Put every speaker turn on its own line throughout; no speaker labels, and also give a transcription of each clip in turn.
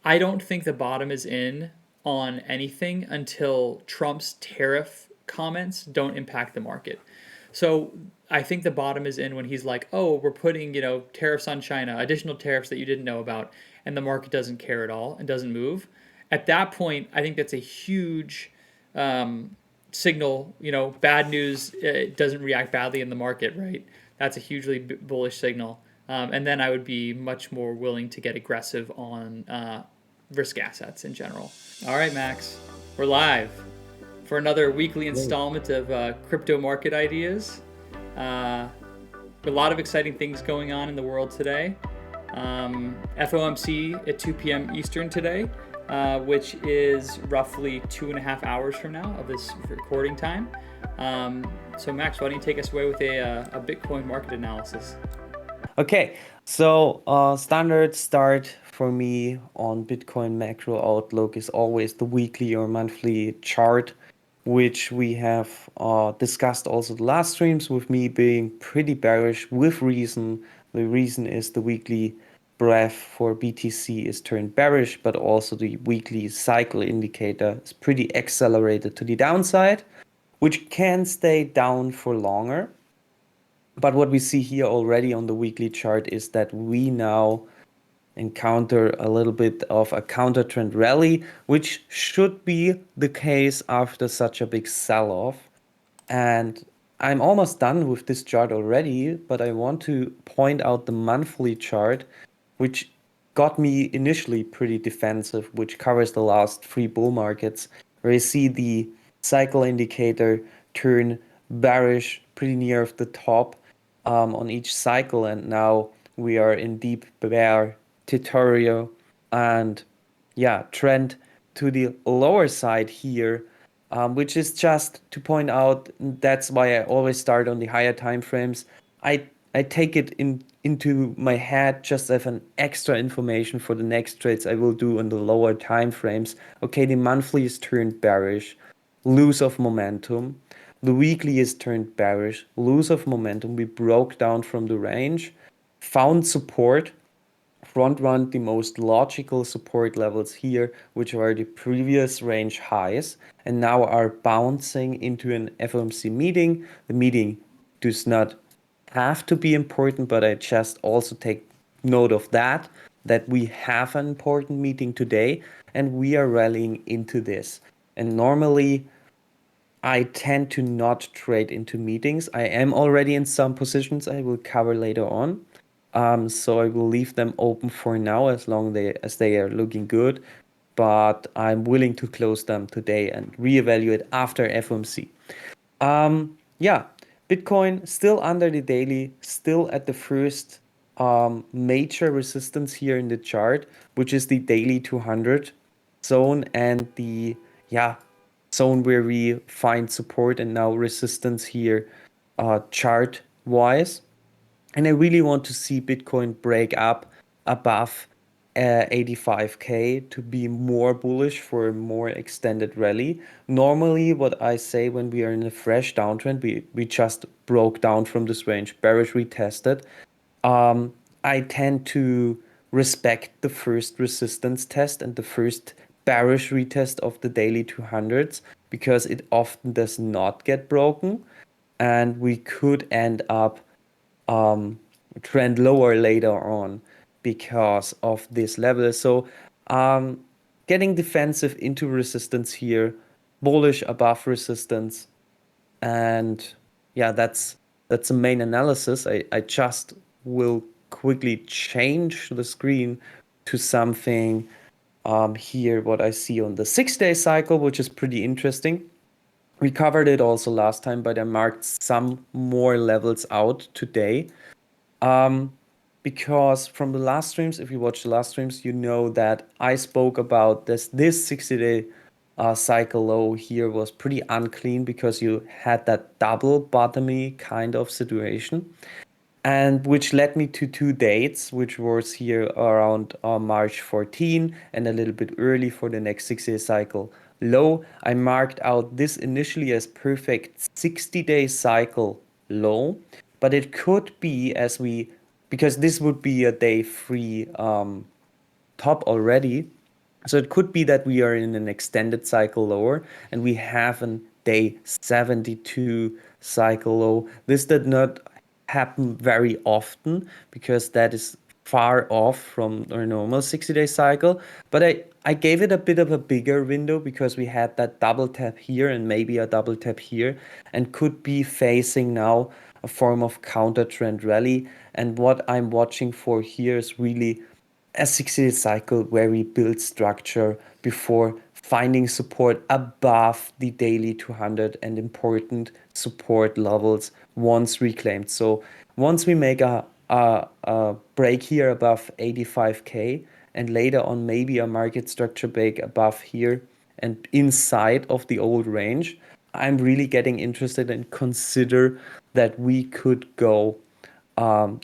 I don't think the bottom is in on anything until Trump's tariff comments don't impact the market. So I think the bottom is in when he's like, "Oh, we're putting, tariffs on China, additional tariffs that you didn't know about," and the market doesn't care at all and doesn't move. At that point, I think that's a huge signal. Bad news, it doesn't react badly in the market, right? That's a hugely bullish signal. And then I would be much more willing to get aggressive on risk assets in general. All right, Max, we're live for another weekly
Great.
installment of crypto market ideas. A lot of exciting things going on in the world today. FOMC at 2 p.m. Eastern today, which is roughly 2.5 hours from now of this recording time. So Max, why don't you take us away with a Bitcoin market analysis?
Okay, so standard start for me on Bitcoin macro outlook is always the weekly or monthly chart, which we have discussed also the last streams with me being pretty bearish with reason. The reason is the weekly breath for BTC is turned bearish, but also the weekly cycle indicator is pretty accelerated to the downside, which can stay down for longer. But what we see here already on the weekly chart is that we now encounter a little bit of a counter trend rally, which should be the case after such a big sell-off. And I'm almost done with this chart already, but I want to point out the monthly chart, which got me initially pretty defensive, which covers the last three bull markets, where you see the cycle indicator turn bearish pretty near of the top on each cycle, and now we are in deep bear tutorial and yeah, trend to the lower side here, which is just to point out that's why I always start on the higher time frames. I take it into my head just as an extra information for the next trades I will do on the lower time frames. Okay, the monthly is turned bearish, lose of momentum. The weekly is turned bearish, lose of momentum. We broke down from the range, found support, front run the most logical support levels here, which are the previous range highs, and now are bouncing into an FOMC meeting. The meeting does not have to be important, but I just also take note of that we have an important meeting today and we are rallying into this. And normally I tend to not trade into meetings. I am already in some positions I will cover later on. So I will leave them open for now as long as they are looking good. But I'm willing to close them today and reevaluate after FOMC. Yeah, Bitcoin still under the daily, still at the first major resistance here in the chart, which is the daily 200 zone and the yeah zone where we find support and now resistance here chart wise. And I really want to see Bitcoin break up above 85K to be more bullish for a more extended rally. Normally, what I say when we are in a fresh downtrend, we just broke down from this range, bearish retested. I tend to respect the first resistance test and the first bearish retest of the daily 200s because it often does not get broken and we could end up trend lower later on because of this level. So getting defensive into resistance here, bullish above resistance, and yeah, that's the main analysis. I just will quickly change the screen to something here what I see on the 6-day cycle, which is pretty interesting. We covered it also last time, but I marked some more levels out today. Because from the last streams, if you watch the last streams, you know that I spoke about this 60-day cycle low here was pretty unclean because you had that double bottomy kind of situation, and which led me to two dates, which was here around March 14 and a little bit early for the next 6-day cycle low. I marked out this initially as perfect 60-day cycle low, but it could be because this would be a day 3 top already. So it could be that we are in an extended cycle lower and we have a day 72 cycle low. This did not happen very often because that is far off from our normal 60-day cycle. But I gave it a bit of a bigger window because we had that double tap here and maybe a double tap here and could be facing now a form of counter trend rally. And what I'm watching for here is really a 60-day cycle where we build structure before finding support above the daily 200 and important support levels once reclaimed. So once we make a break here above 85K and later on maybe a market structure break above here and inside of the old range, I'm really getting interested and consider that we could go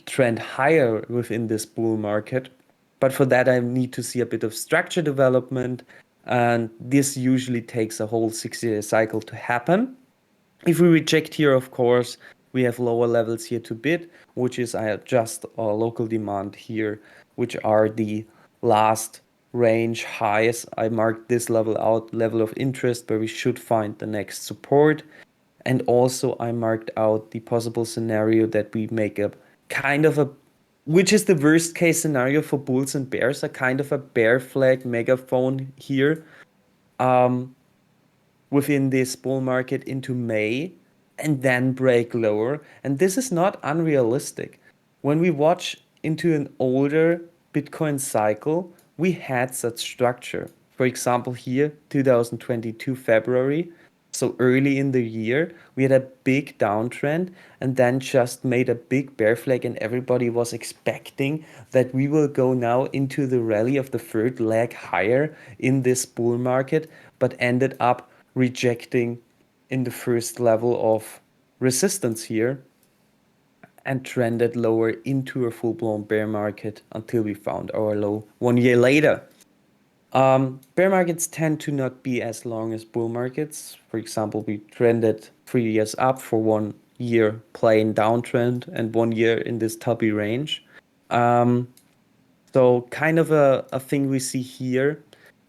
trend higher within this bull market. But for that, I need to see a bit of structure development. And this usually takes a whole 60-day cycle to happen. If we reject here, of course, we have lower levels here to bid, which is I adjust local demand here, which are the last range highs. I marked this level out, level of interest, where we should find the next support. And also I marked out the possible scenario that we make a kind of a, which is the worst case scenario for bulls and bears, a kind of a bear flag megaphone here within this bull market into May and then break lower. And this is not unrealistic. When we watch into an older Bitcoin cycle, we had such structure. For example, here, 2022 February, so early in the year, we had a big downtrend and then just made a big bear flag, and everybody was expecting that we will go now into the rally of the third leg higher in this bull market, but ended up rejecting in the first level of resistance here and trended lower into a full-blown bear market until we found our low 1 year later. Bear markets tend to not be as long as bull markets. For example, we trended 3 years up for 1 year plain downtrend and 1 year in this tubby range. So kind of a thing we see here.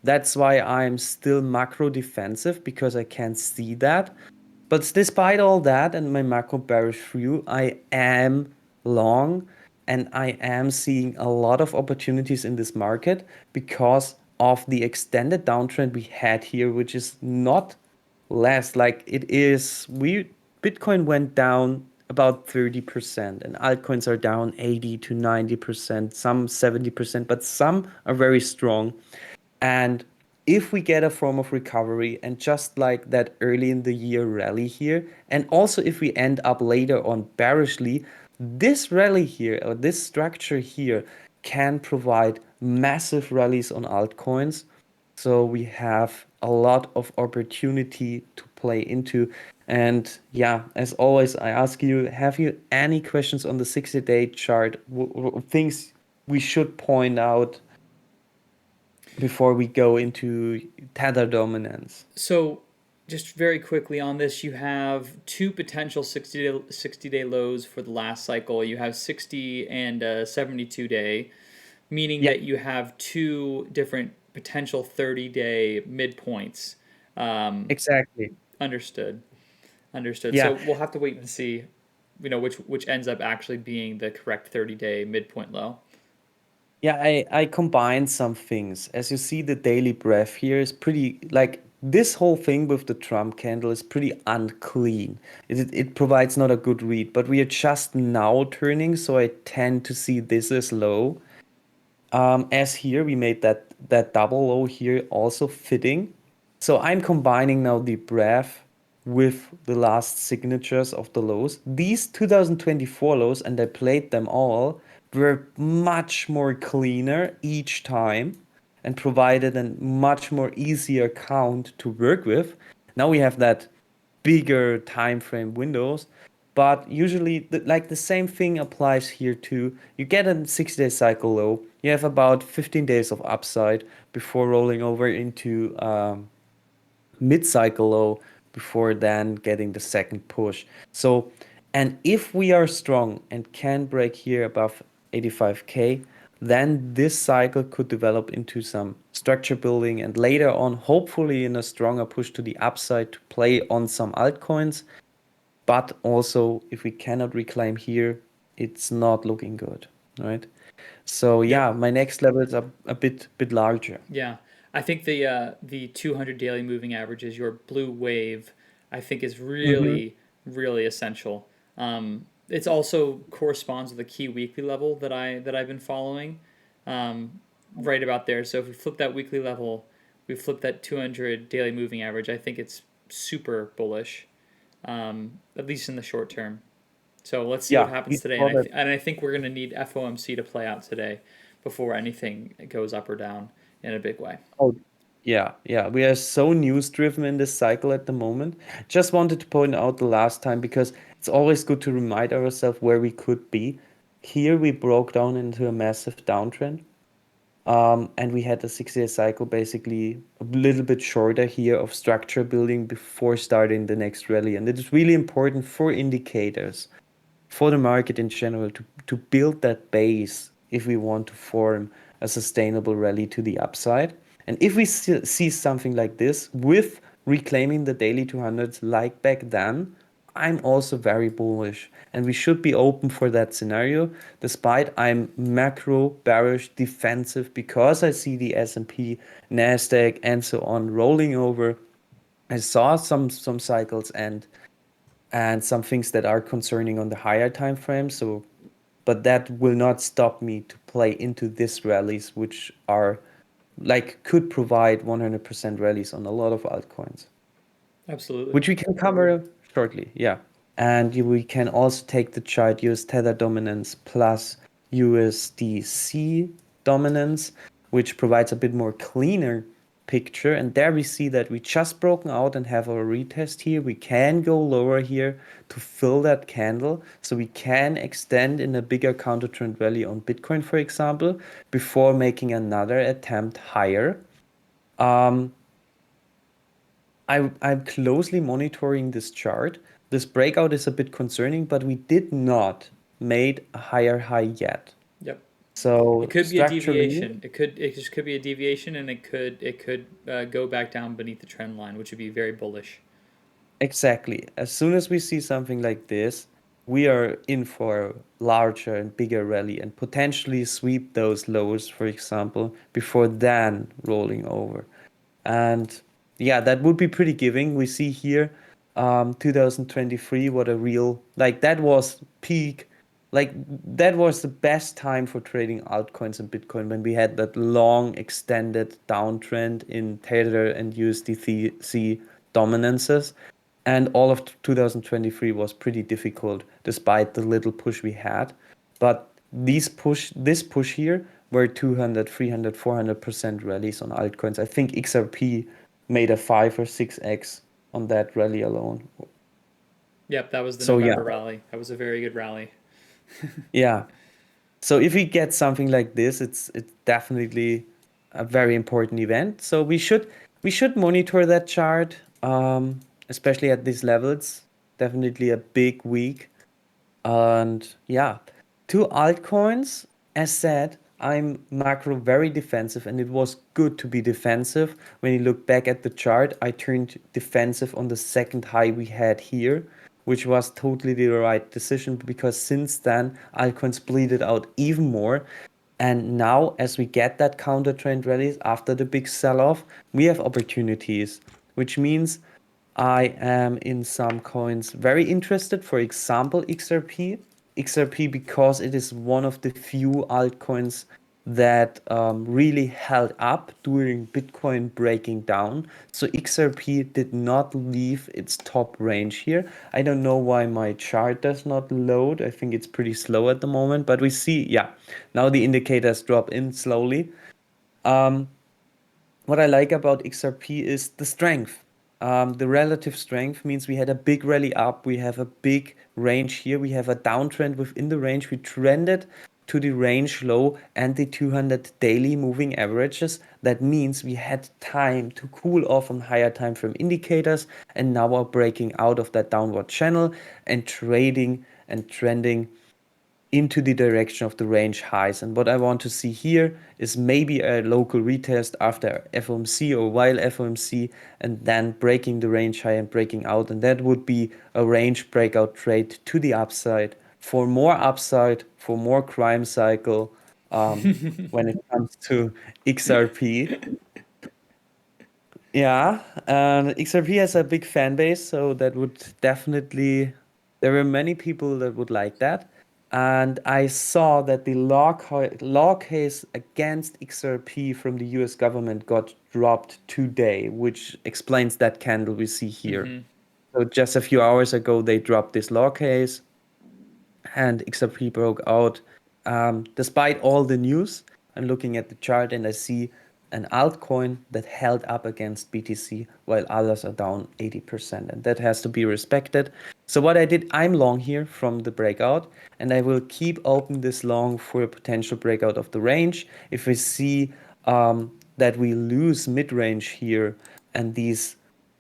That's why I'm still macro defensive because I can't see that. But despite all that and my macro bearish view, I am long and I am seeing a lot of opportunities in this market because of the extended downtrend we had here, which is not less. Like it is, Bitcoin went down about 30% and altcoins are down 80 to 90%, some 70%, but some are very strong. And if we get a form of recovery and just like that early in the year rally here, and also if we end up later on bearishly, this rally here or this structure here can provide massive rallies on altcoins. So we have a lot of opportunity to play into. And yeah, as always, I ask you, have you any questions on the 60-day chart? Things we should point out before we go into tether dominance?
So, just very quickly on this, you have two potential 60-day lows for the last cycle. You have 60 and 72-day, meaning
Yeah,
that you have two different potential 30-day midpoints. Um,
exactly.
understood. Understood.
Yeah,
So we'll have to wait and see, which ends up actually being the correct 30-day midpoint low.
yeah, I combined some things. As you see, the daily breath here is pretty like this whole thing with the Trump candle is pretty unclean. It provides not a good read, but we are just now turning, so I tend to see this as low. As here we made that double low here also fitting. So I'm combining now the breath with the last signatures of the lows. These 2024 lows, and I played them all, were much more cleaner each time and provided a much more easier count to work with. Now we have that bigger time frame windows, but usually like the same thing applies here too. You get a 60-day cycle low, you have about 15 days of upside before rolling over into mid-cycle low before then getting the second push. So, and if we are strong and can break here above 85K, then this cycle could develop into some structure building and later on, hopefully in a stronger push to the upside to play on some altcoins. But also, if we cannot reclaim here, it's not looking good, right? So
Yep.
yeah, my next levels are a bit larger.
Yeah. I think the 200 daily moving averages, your blue wave, I think is
Mm-hmm.
really essential. It's also corresponds with the key weekly level that I've been following, right about there. So if we flip that weekly level, we flip that 200 daily moving average. I think it's super bullish, at least in the short term. So let's see what
Yeah,
happens
we
today,
saw that.
and I think we're going to need FOMC to play out today before anything goes up or down in a big way.
Oh, yeah, yeah. We are so news driven in this cycle at the moment. Just wanted to point out the last time because it's always good to remind ourselves where we could be. Here we broke down into a massive downtrend. And we had a 6 year cycle basically a little bit shorter here of structure building before starting the next rally. And it is really important for indicators, for the market in general, to build that base if we want to form a sustainable rally to the upside. And if we see something like this with reclaiming the daily 200s like back then, I'm also very bullish. And we should be open for that scenario, despite I'm macro bearish defensive because I see the S&P, Nasdaq, and so on rolling over. I saw some cycles and some things that are concerning on the higher time frame. So, but that will not stop me to play into these rallies, which are like could provide 100% rallies on a lot of altcoins,
Absolutely.
which we can cover shortly. Yeah. And we can also take the chart US Tether dominance plus USDC dominance, which provides a bit more cleaner picture. And there we see that we just broken out and have our retest here. We can go lower here to fill that candle. So we can extend in a bigger counter trend rally on Bitcoin, for example, before making another attempt higher. Um, I'm closely monitoring this chart. This breakout is a bit concerning, but we did not made a higher high yet.
Yep. It
So
could be a
structurally,
deviation. It just could be a deviation, and it could go back down beneath the trend line, which would be very bullish.
exactly. As soon as we see something like this, we are in for a larger and bigger rally and potentially sweep those lows, for example, before then rolling over. And yeah, that would be pretty giving. We see here 2023, what a real, like that was peak, like that was the best time for trading altcoins and Bitcoin when we had that long extended downtrend in Tether and USDC dominances. And all of 2023 was pretty difficult despite the little push we had. But this push here were 200, 300, 400% rallies on altcoins. I think XRP made a 5 or 6x on that rally alone.
Yep, that was the
So yeah,
November rally. That was a very good rally.
yeah. So if we get something like this, it's definitely a very important event. So we should monitor that chart, especially at these levels. Definitely a big week. And yeah, two altcoins, as said, I'm macro very defensive, and it was good to be defensive. When you look back at the chart, I turned defensive on the second high we had here, which was totally the right decision because since then, altcoins bleeded out even more. And now, as we get that counter trend rallies after the big sell off, we have opportunities, which means I am in some coins very interested. For example, XRP. XRP because it is one of the few altcoins that really held up during Bitcoin breaking down. So XRP did not leave its top range here. I don't know why my chart does not load. I think it's pretty slow at the moment, but we see, yeah, now the indicators drop in slowly. Um, what I like about XRP is the strength. The relative strength means we had a big rally up. We have a big range here. We have a downtrend within the range. We trended to the range low and the 200 daily moving averages. That means we had time to cool off on higher time frame indicators and now are breaking out of that downward channel and trading and trending into the direction of the range highs. And what I want to see here is maybe a local retest after FOMC or while FOMC, and then breaking the range high and breaking out. And that would be a range breakout trade to the upside for more upside, for more crime cycle when it comes to XRP. Yeah, and XRP has a big fan base, so that would definitely, there were many people that would like that. And I saw that the law case against XRP from the US government got dropped today, which explains that candle we see here.
Mm-hmm.
So just a few hours ago, they dropped this law case and XRP broke out. Despite all the news, I'm looking at the chart and I see an altcoin that held up against BTC while others are down 80%, and that has to be respected. So what I did, I'm long here from the breakout, and I will keep open this long for a potential breakout of the range. If we see that we lose mid-range here and these,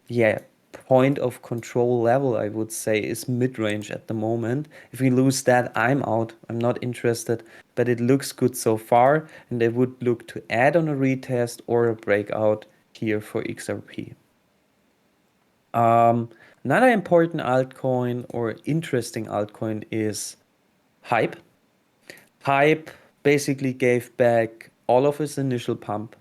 yeah, point of control level, I would say, is mid-range at the moment. If we lose that, I'm out. I'm not interested, but it looks good so far, and I would look to add on a retest or a breakout here for XRP. Another important altcoin or interesting altcoin is Hype. Hype basically gave back all of its initial pump.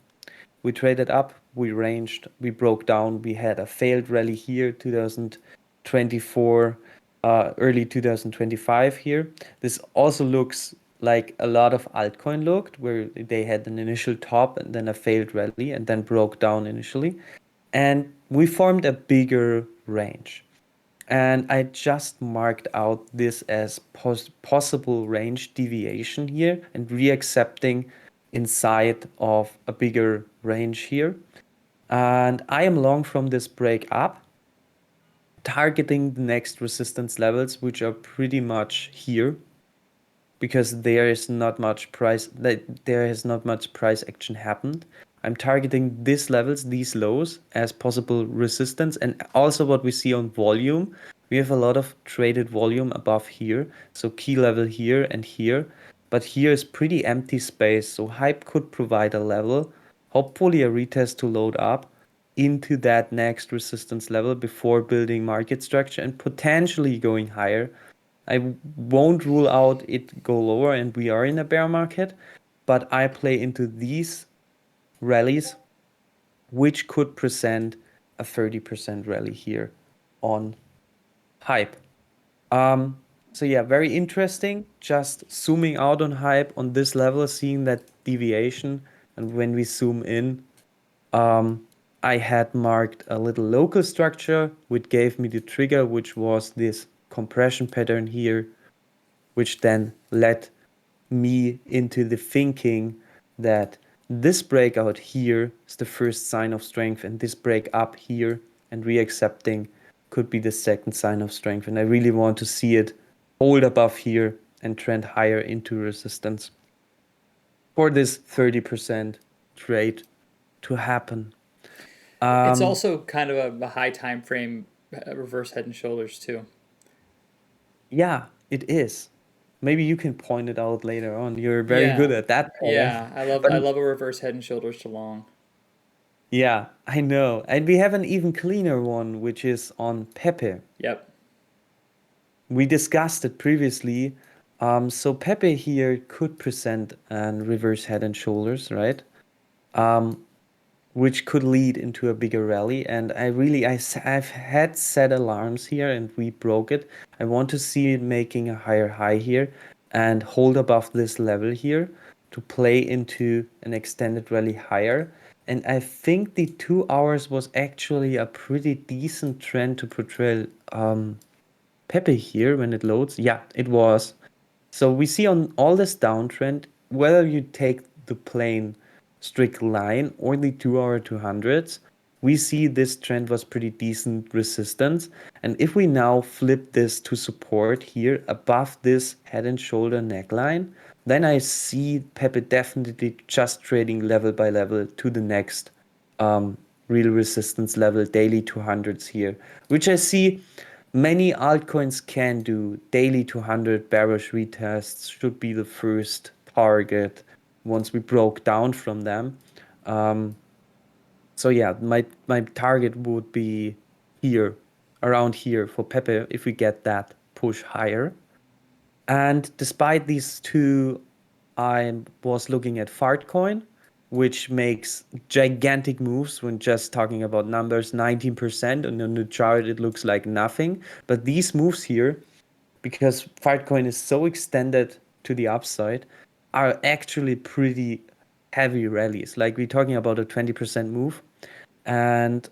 We traded up, we ranged, we broke down, we had a failed rally here, 2024, early 2025 here. This also looks like a lot of altcoin looked, where they had an initial top and then a failed rally and then broke down initially. And we formed a bigger range. And I just marked out this as possible range deviation here and reaccepting inside of a bigger range here. And I am long from this break up, targeting the next resistance levels, which are pretty much here, because there has not much price action happened. I'm targeting these levels, these lows, as possible resistance. And also what we see on volume, we have a lot of traded volume above here. So key level here and here. But here is pretty empty space. So Hype could provide a level, hopefully a retest to load up into that next resistance level before building market structure and potentially going higher. I won't rule out it go lower and we are in a bear market, but I play into these rallies, which could present a 30% rally here on Hype. So yeah, very interesting. Just zooming out on Hype on this level, seeing that deviation. And when we zoom in, I had marked a little local structure, which gave me the trigger, which was this compression pattern here, which then led me into the thinking that this breakout here is the first sign of strength, and this break up here and reaccepting could be the second sign of strength. And I really want to see it hold above here and trend higher into resistance for this 30% trade to happen.
It's also kind of a high time frame reverse head and shoulders too.
Yeah, it is. Maybe you can point it out later on. You're very good
Yeah.
at that pattern.
Yeah,
But
I love a reverse head and shoulders to long.
yeah, I know. And we have an even cleaner one, which is on PEPE.
Yep.
We discussed it previously. So PEPE here could present an reverse head and shoulders, right? Which could lead into a bigger rally. And I've had set alarms here and we broke it. I want to see it making a higher high here and hold above this level here to play into an extended rally higher. And I think the 2 hours was actually a pretty decent trend to portray PEPE here when it loads. Yeah, it was. So we see on all this downtrend, whether you take the plain strict line or the 2-hour 200s, we see this trend was pretty decent resistance. And if we now flip this to support here above this head and shoulder neckline, then I see PEPE definitely just trading level by level to the next real resistance level, daily 200s here, which I see many altcoins can do. Daily 200 bearish retests should be the first target once we broke down from them. So yeah, my target would be here, around here for PEPE if we get that push higher. And despite these two, I was looking at FARTCOIN, which makes gigantic moves when just talking about numbers, 19%, and on the chart it looks like nothing. But these moves here, because FARTCOIN is so extended to the upside, are actually pretty heavy rallies. Like we're talking about a 20% move. And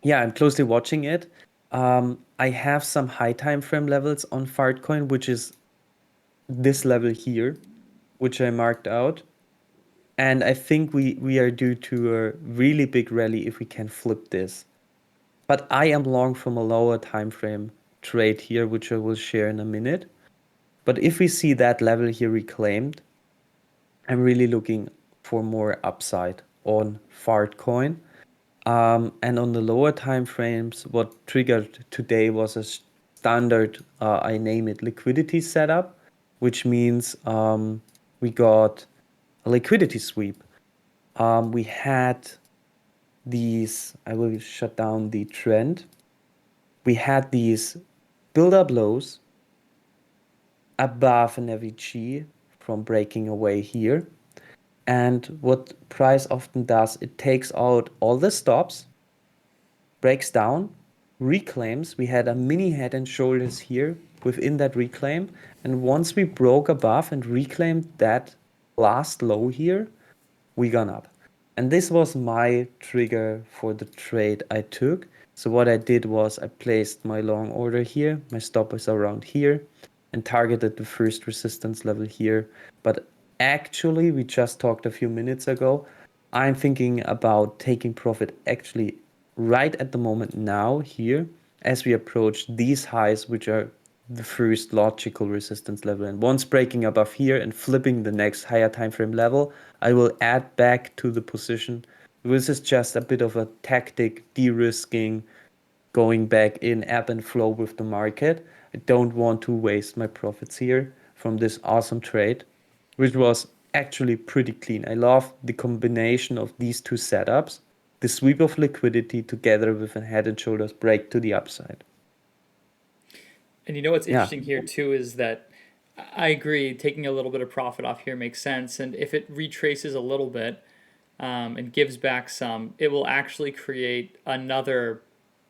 yeah, I'm closely watching it. I have some high time frame levels on FARTCOIN, which is this level here, which I marked out. And I think we are due to a really big rally if we can flip this. But I am long from a lower time frame trade here, which I will share in a minute. But if we see that level here reclaimed, I'm really looking for more upside on FARTCOIN. And on the lower time frames, what triggered today was a standard, I name it liquidity setup, which means we got a liquidity sweep. We had these, I will shut down the trend. We had these build-up lows above an FEG from breaking away here. And what price often does, it takes out all the stops, breaks down, reclaims. We had a mini head and shoulders here within that reclaim. And once we broke above and reclaimed that last low here, we gone up. And this was my trigger for the trade I took. So what I did was I placed my long order here, my stop is around here, and targeted the first resistance level here. But actually, we just talked a few minutes ago, I'm thinking about taking profit actually right at the moment now here as we approach these highs, which are the first logical resistance level. And once breaking above here and flipping the next higher time frame level, I will add back to the position. This is just a bit of a tactic, de-risking, going back in ebb and flow with the market. I don't want to waste my profits here from this awesome trade, which was actually pretty clean. I love the combination of these two setups, the sweep of liquidity together with a head and shoulders break to the upside.
And you know what's
Yeah.
interesting here too is that I agree, taking a little bit of profit off here makes sense. And if it retraces a little bit and gives back some, it will actually create another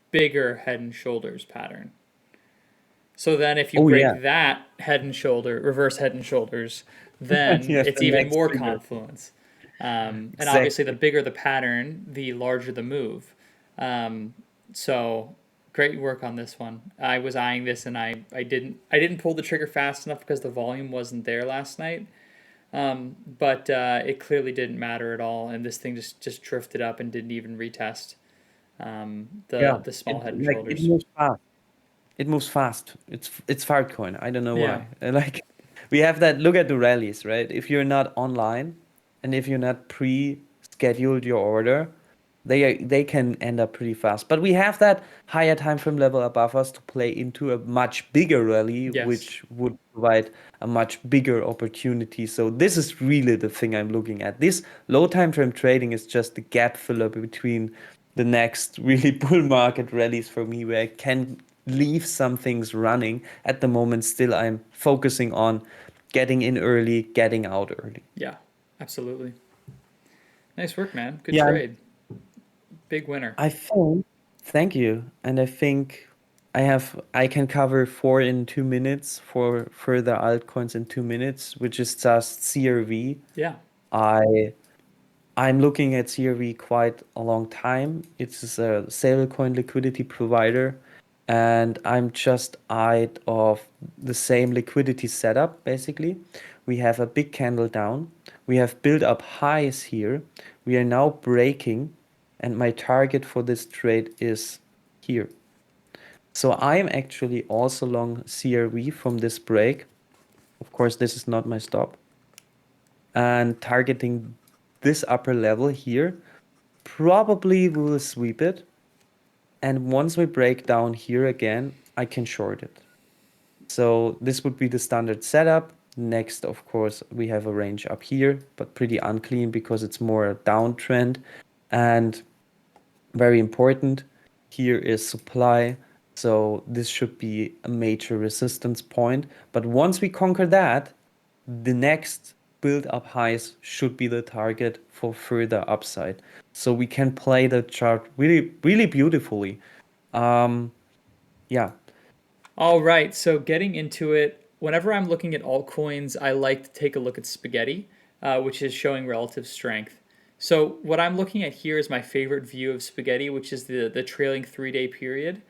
bigger head and shoulders pattern. So then if you
Oh yeah.
break that head and shoulder, reverse head and shoulders, then
Yes,
it's
the
even
next
more
trigger.
confluence. And obviously, the
Exactly.
bigger the pattern, the larger the move. So great work on this one. I was eyeing this, and I didn't pull the trigger fast enough because the volume wasn't there last night. But it clearly didn't matter at all, and this thing just drifted up and didn't even retest
Yeah.
the small
It
head and
like it
shoulders.
moves fast. It moves fast. It's FARTCOIN. I don't know
Yeah,
why. Like we have that. Look at the rallies, right? If you're not online, and if you're not pre-scheduled your order, they can end up pretty fast. But we have that higher time frame level above us to play into a much bigger rally,
yes,
which would provide a much bigger opportunity. So this is really the thing I'm looking at. This low time frame trading is just the gap filler between the next really bull market rallies for me, where I can leave some things running. At the moment, still I'm focusing on getting in early, getting out early.
yeah, absolutely. Nice work, man. Good
Yeah,
trade. Big winner.
I think, thank you. And I think I can cover four in 2 minutes for further altcoins in 2 minutes, which is just CRV.
Yeah,
I I'm looking at CRV quite a long time. It's a stablecoin liquidity provider, and I'm just eyed of the same liquidity setup, basically. We have a big candle down. We have built up highs here. We are now breaking, and my target for this trade is here. So I am actually also long CRV from this break. Of course, this is not my stop. And targeting this upper level here. Probably we will sweep it. And once we break down here again, I can short it. So this would be the standard setup. Next, of course, we have a range up here, but pretty unclean because it's more a downtrend. And very important, here is supply. So this should be a major resistance point. But once we conquer that, the next build up highs should be the target for further upside. So we can play the chart really, really beautifully. Yeah.
All right, so getting into it, whenever I'm looking at altcoins, I like to take a look at spaghetti, which is showing relative strength. So what I'm looking at here is my favorite view of spaghetti, which is the trailing 3-day period.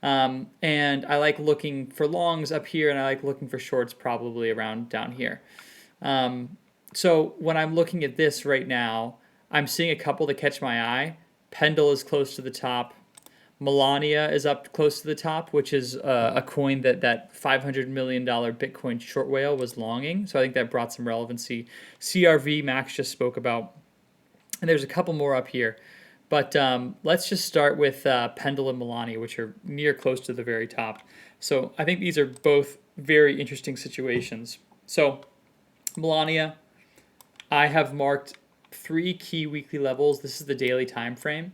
And I like looking for longs up here, and I like looking for shorts probably around down here. So when I'm looking at this right now, I'm seeing a couple that catch my eye. Pendle is close to the top. MELANIA is up close to the top, which is a coin that $500 million Bitcoin short whale was longing. So I think that brought some relevancy. CRV, Max just spoke about. And there's a couple more up here. But let's just start with Pendle and MELANIA, which are near close to the very top. So I think these are both very interesting situations. So MELANIA, I have marked 3 key weekly levels. This is the daily time frame.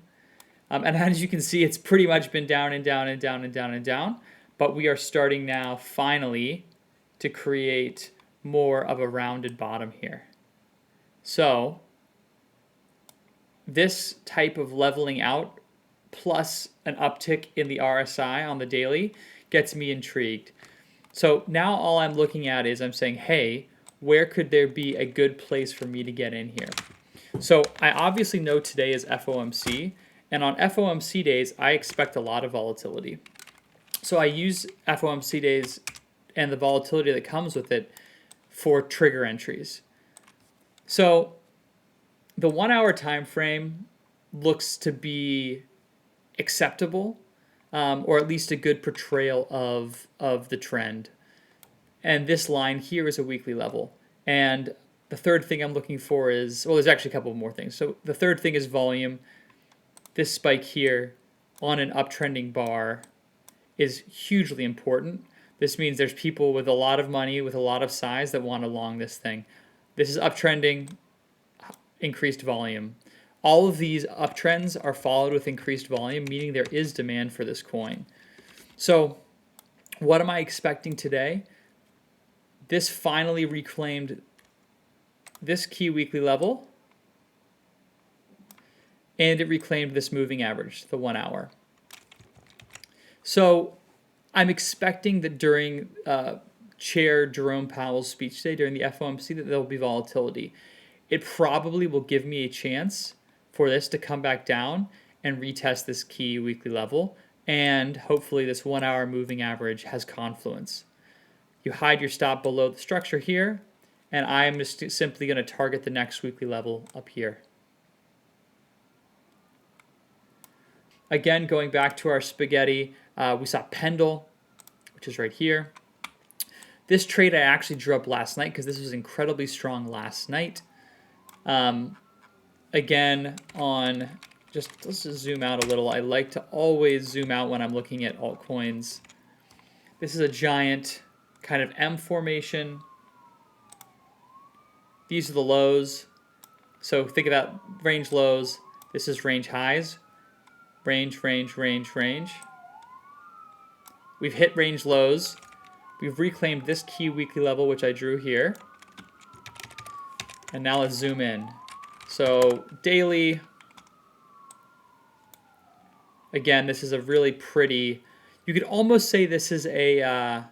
And as you can see, it's pretty much been down and down and down and down and down. But we are starting now, finally, to create more of a rounded bottom here. So this type of leveling out plus an uptick in the RSI on the daily gets me intrigued. So now all I'm looking at is I'm saying, hey, where could there be a good place for me to get in here? So I obviously know today is FOMC. And on FOMC days, I expect a lot of volatility. So I use FOMC days and the volatility that comes with it for trigger entries. So the 1 hour time frame looks to be acceptable, or at least a good portrayal of the trend. And this line here is a weekly level. And the third thing I'm looking for is, well, there's actually a couple more things. So the third thing is volume. This spike here on an uptrending bar is hugely important. This means there's people with a lot of money, with a lot of size that want to long this thing. This is uptrending, increased volume. All of these uptrends are followed with increased volume, meaning there is demand for this coin. So what am I expecting today? This finally reclaimed this key weekly level, and it reclaimed this moving average, the 1 hour. So I'm expecting that during Chair Jerome Powell's speech today, during the FOMC, that there will be volatility. It probably will give me a chance for this to come back down and retest this key weekly level, and hopefully this 1 hour moving average has confluence. You hide your stop below the structure here, and I'm just simply going to target the next weekly level up here. Again, going back to our spaghetti, we saw Pendle, which is right here. This trade I actually drew up last night because this was incredibly strong last night. Again, let's just zoom out a little. I like to always zoom out when I'm looking at altcoins. This is a giant kind of M formation. These are the lows. So think about range lows. This is range highs. Range, range, range, range. We've hit range lows. We've reclaimed this key weekly level, which I drew here. And now let's zoom in. So daily, again, this is a really pretty, you could almost say this is a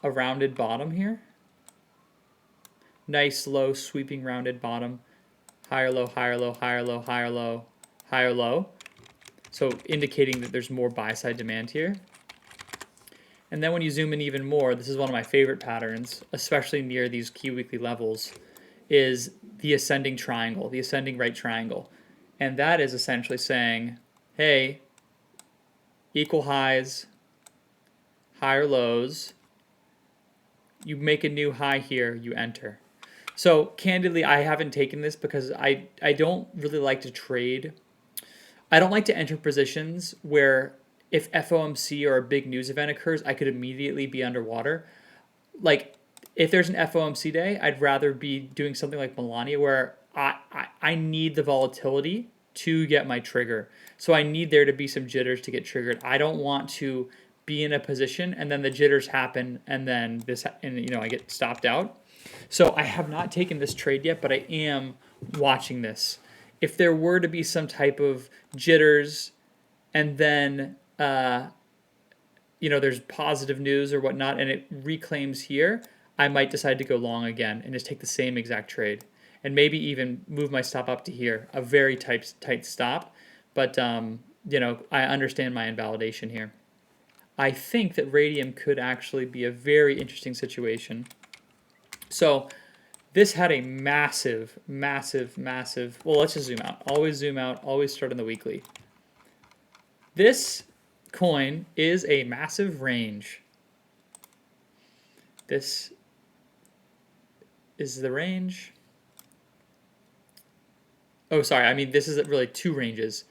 rounded bottom here. Nice, low, sweeping rounded bottom. Higher low, higher low, higher low, higher low, higher low. So indicating that there's more buy-side demand here. And then when you zoom in even more, this is one of my favorite patterns, especially near these key weekly levels, is the ascending triangle, the ascending right triangle. And that is essentially saying, hey, equal highs, higher lows, you make a new high here, you enter. So candidly, I haven't taken this because I don't really like to trade. I don't like to enter positions where if FOMC or a big news event occurs, I could immediately be underwater. Like, if there's an FOMC day, I'd rather be doing something like MELANIA where I need the volatility to get my trigger. So I need there to be some jitters to get triggered. I don't want to be in a position and then the jitters happen and then I get stopped out. So I have not taken this trade yet, but I am watching this. If there were to be some type of jitters and then there's positive news or whatnot and it reclaims here, I might decide to go long again and just take the same exact trade and maybe even move my stop up to here, a very tight stop. But I understand my invalidation here. I think that Radium could actually be a very interesting situation. So this had a massive, well, let's just zoom out. Always zoom out, always start on the weekly. This coin is a massive range. This is the range. Oh, sorry, I mean, this is really two ranges.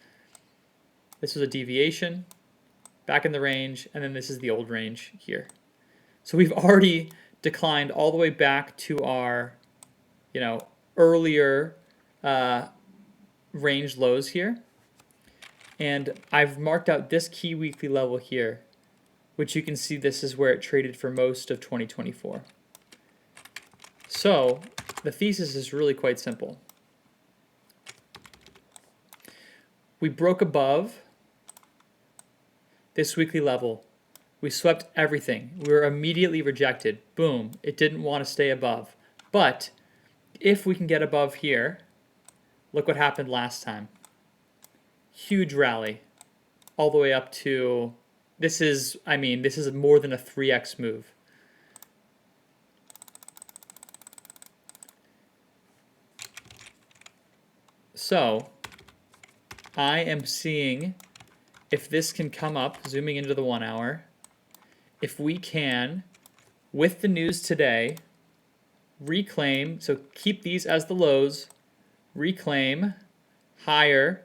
This was a deviation, back in the range, and then this is the old range here. So we've already declined all the way back to our, earlier range lows here. And I've marked out this key weekly level here, which you can see this is where it traded for most of 2024. So the thesis is really quite simple. We broke above this weekly level. We swept everything. We were immediately rejected. Boom. It didn't want to stay above. But if we can get above here, look what happened last time. Huge rally all the way up to, this is more than a 3x move. So I am seeing if this can come up, zooming into the 1 hour, if we can, with the news today, reclaim, so keep these as the lows, reclaim higher,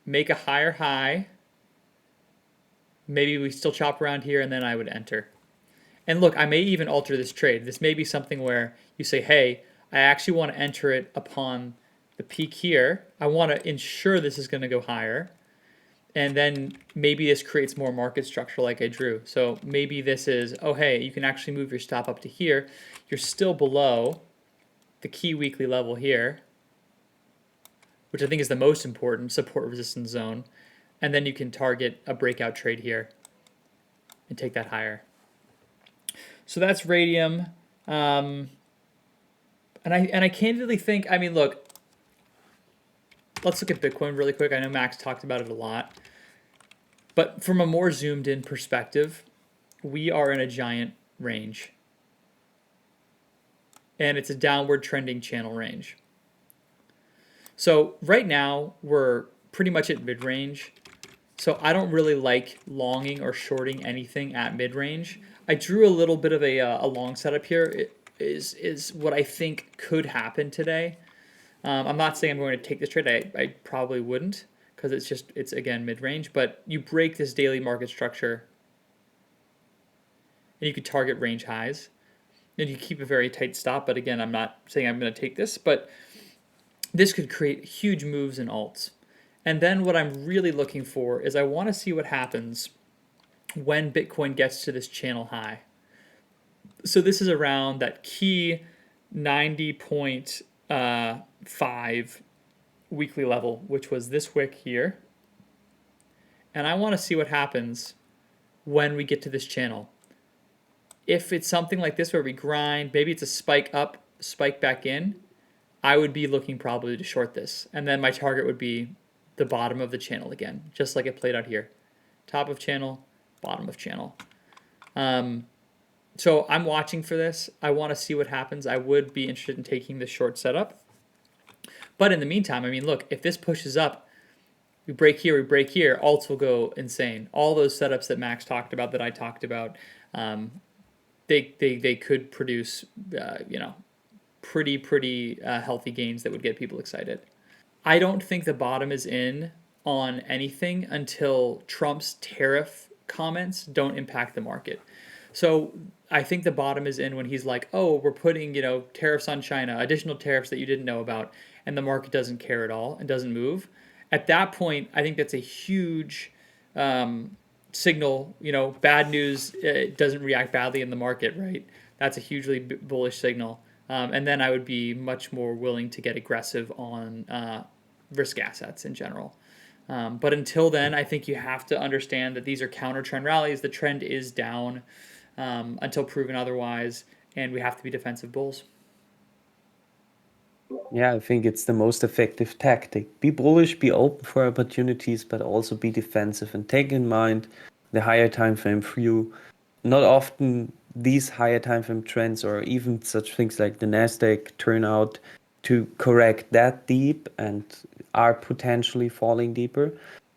make a higher high, maybe we still chop around here and then I would enter. And look, I may even alter this trade. This may be something where you say, hey, I actually want to enter it upon the peak here. I want to ensure this is going to go higher. And then maybe this creates more market structure like I drew. So maybe this is, oh, hey, you can actually move your stop up to here. You're still below the key weekly level here, which I think is the most important support resistance zone. And then you can target a breakout trade here and take that higher. So that's Radium. And I candidly think, I mean, look, let's look at Bitcoin really quick. I know Max talked about it a lot. But from a more zoomed in perspective, we are in a giant range. And it's a downward trending channel range. So right now, we're pretty much at mid-range. So I don't really like longing or shorting anything at mid-range. I drew a little bit of a long setup here. It is what I think could happen today. I'm not saying I'm going to take this trade. I probably wouldn't because it's again mid-range. But you break this daily market structure and you could target range highs. And you keep a very tight stop. But again, I'm not saying I'm going to take this. But this could create huge moves in alts. And then what I'm really looking for is I want to see what happens when Bitcoin gets to this channel high. So this is around that key 90.5 weekly level, which was this wick here. And I want to see what happens when we get to this channel. If it's something like this where we grind, maybe it's a spike up, spike back in, I would be looking probably to short this. And then my target would be the bottom of the channel again, just like it played out here. Top of channel, bottom of channel. So I'm watching for this. I want to see what happens. I would be interested in taking this short setup. But in the meantime, I mean, look, if this pushes up, we break here, alts will go insane. All those setups that Max talked about, that I talked about, they could produce, pretty healthy gains that would get people excited. I don't think the bottom is in on anything until Trump's tariff comments don't impact the market. So I think the bottom is in when he's like, "Oh, we're putting, tariffs on China, additional tariffs that you didn't know about," and the market doesn't care at all and doesn't move. At that point, I think that's a huge signal. Bad news, it doesn't react badly in the market, right? That's a hugely bullish signal. And then I would be much more willing to get aggressive on risk assets in general. But until then, I think you have to understand that these are counter trend rallies. The trend is down until proven otherwise, and we have to be defensive bulls.
Yeah, I think it's the most effective tactic. Be bullish, be open for opportunities, but also be defensive and take in mind the higher time frame view. Not often these higher time frame trends or even such things like the Nasdaq turn out to correct that deep and are potentially falling deeper.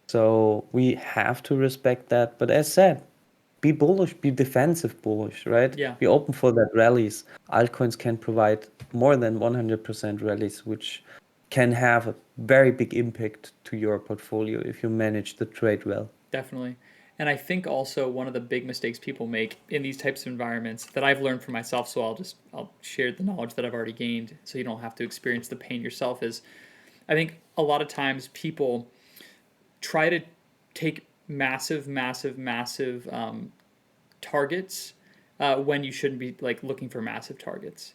So we have to respect that. But as said, be bullish, be defensive bullish, right?
Yeah,
Be open for that rallies. Altcoins can provide more than 100% rallies, which can have a very big impact to your portfolio if you manage the trade well.
definitely. And I think also one of the big mistakes people make in these types of environments that I've learned for myself, so I'll share the knowledge that I've already gained so you don't have to experience the pain yourself, is I think a lot of times people try to take massive, massive, massive targets when you shouldn't be like looking for massive targets.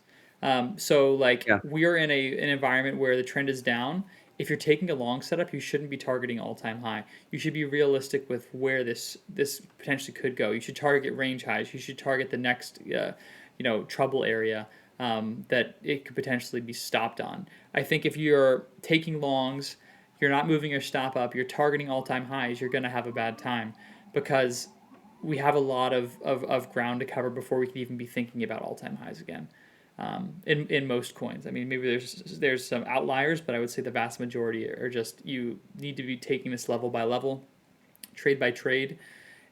So like
Yeah.
we are in an environment where the trend is down. If you're taking a long setup, you shouldn't be targeting all time high. You should be realistic with where this potentially could go. You should target range highs. You should target the next trouble area that it could potentially be stopped on. I think if you're taking longs, you're not moving your stop up, you're targeting all time highs, you're going to have a bad time because we have a lot of ground to cover before we can even be thinking about all time highs again. In most coins, I mean, maybe there's some outliers, but I would say the vast majority are just you need to be taking this level by level, trade by trade,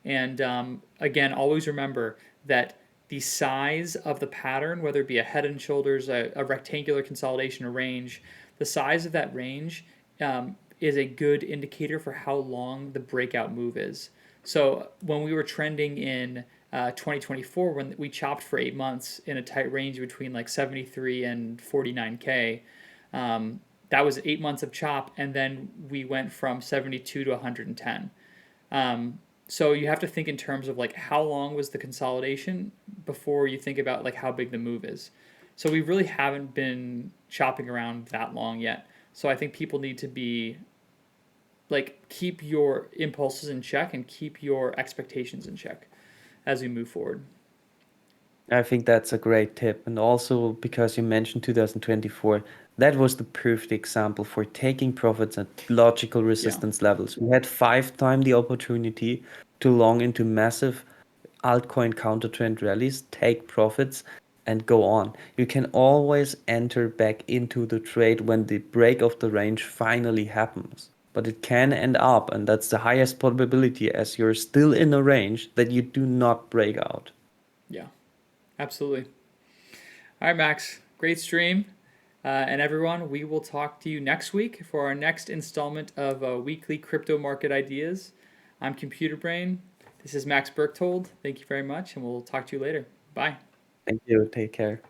and again, always remember that the size of the pattern, whether it be a head and shoulders, a rectangular consolidation, a range, the size of that range is a good indicator for how long the breakout move is. So when we were trending in 2024, when we chopped for 8 months in a tight range between like 73 and 49K, that was 8 months of chop, and then we went from 72 to 110. So you have to think in terms of like how long was the consolidation before you think about like how big the move is. So we really haven't been chopping around that long yet. So I think people need to be like keep your impulses in check and keep your expectations in check as we move forward.
I think that's a great tip. And also because you mentioned 2024, that was the perfect example for taking profits at logical resistance levels. We had 5 times the opportunity to long into massive altcoin counter trend rallies, take profits, and go on. You can always enter back into the trade when the break of the range finally happens. But it can end up, and that's the highest probability as you're still in a range that you do not break out.
Yeah, absolutely. All right, Max, great stream. And everyone, we will talk to you next week for our next installment of weekly crypto market ideas. I'm Computer Brain. This is Max Berchtold. Thank you very much, and we'll talk to you later. Bye.
Thank you. Take care.